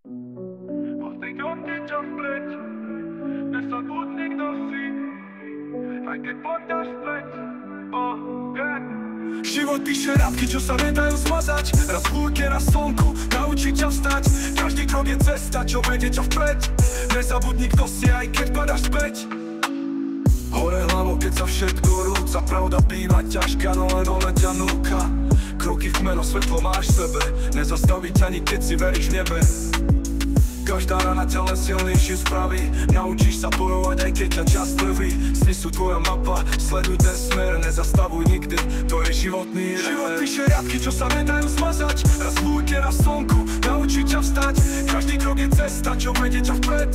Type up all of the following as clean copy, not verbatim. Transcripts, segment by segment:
Ostejňovne ťa vpleť, nezabudni kto si, aj keď poďaš späť. Život píše rápky, čo sa nedajú zmazať. Raz v búrke, raz slnku, naučí ťa vstať. Každý krok je cesta, čo vedie ťa vpred. Nezabudni kto si, aj keď padáš späť. Hore hlavou, keď sa všetko rúca. Pravda býva ťažká, no len ona ťa núka. Kroky v meno, svetlo máš v sebe. Nezastaviť ani keď si veríš v nebe. Každá rana ťa len silnejšie spraví. Naučíš sa bojovať, aj keď ťa čas trví. Sny sú tvoja mapa, sleduj ten smer. Nezastavuj nikdy, to je životný reper. Život píše riadky, čo sa nedajú zmazať. Raz v búrke, raz slnku, naučí ťa vstať. Každý krok je cesta, čo vedie ťa vpred.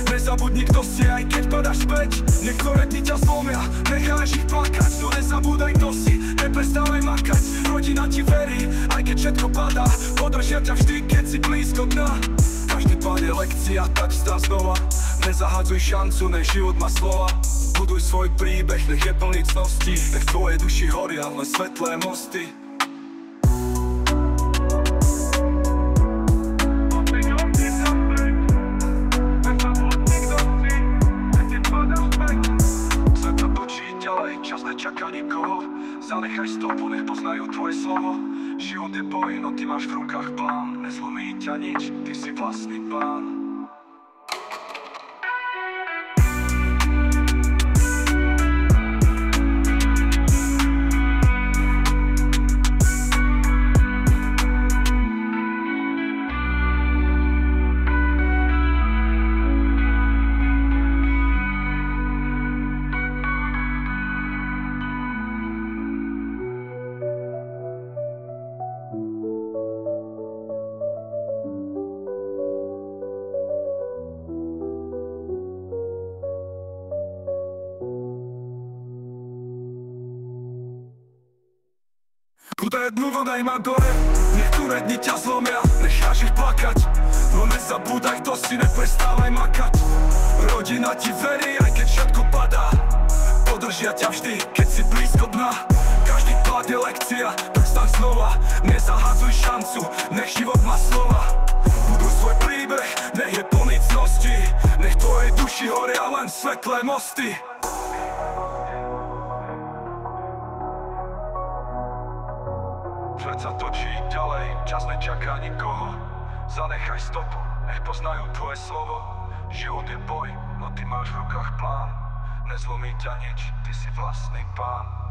Nezabudni kto si, aj keď padáš späť. Niektoré dni ťa zlomia, necháš ich plakať. No nezabúdaj kto si, neprestávaj makať. Rodina ti verí, aj keď všetko padá. Podržia ťa vždy, keď si blízko dna. Každý pád je lekcia, tak vstá znova. Nezahadzuj šancu, nech život má slova. Buduj svoj príbeh, nech je plný cností. Nech v tvojej duši horia len svetlé mosty. Svet sa točí ďalej, čas nečaká nikoho. Zanechaj stopu, nech poznajú tvoje slovo. Život je boj, no ty máš v rukách plán. Nezlomí ťa nič, ty si vlastný pán. Kudaj dnu, vodaj ma dole. Niektoré dni ťa zlomia, necháš ich plakať. No nezabúdaj kto si, neprestávaj makať. Rodina ti verí, aj keď všetko padá. Podržia ťa vždy, keď si blízko dna. Každý pád je lekcia, tak staň znova. Nezahadzuj šancu, nech život má slova. Buduj svoj príbeh, nech je plný cnosti. Nech tvojej duši horia len svetlé mosty. Svet sa točí ďalej, čas nečaká nikoho. Zanechaj stopu, nech poznajú tvoje slovo. Život je boj, no ty máš v rukách plán. Nezlomí ťa nič, ty si vlastný pán.